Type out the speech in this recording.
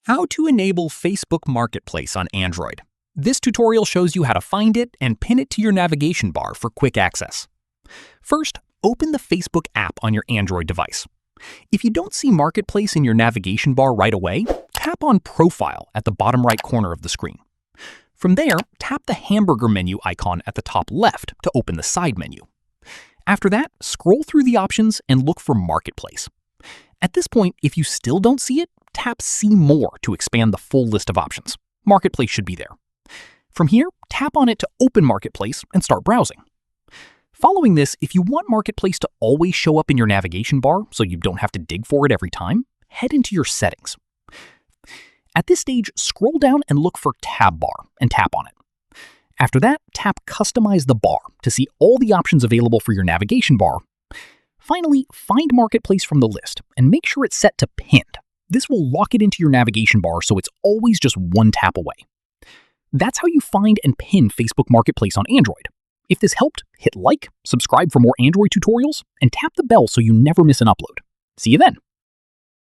How to enable Facebook Marketplace on Android. This tutorial shows you how to find it and pin it to your navigation bar for quick access. First, open the Facebook app on your Android device. If you don't see Marketplace in your navigation bar right away, tap on Profile at the bottom right corner of the screen. From there, tap the hamburger menu icon at the top left to open the side menu. After that, scroll through the options and look for Marketplace. At this point, if you still don't see it, tap See More to expand the full list of options. Marketplace should be there. From here, tap on it to open Marketplace and start browsing. Following this, if you want Marketplace to always show up in your navigation bar so you don't have to dig for it every time, head into your settings. At this stage, scroll down and look for Tab Bar and tap on it. After that, tap Customize the bar to see all the options available for your navigation bar. Finally, find Marketplace from the list and make sure it's set to Pinned. This will lock it into your navigation bar so it's always just one tap away. That's how you find and pin Facebook Marketplace on Android. If this helped, hit like, subscribe for more Android tutorials, and tap the bell so you never miss an upload. See you then!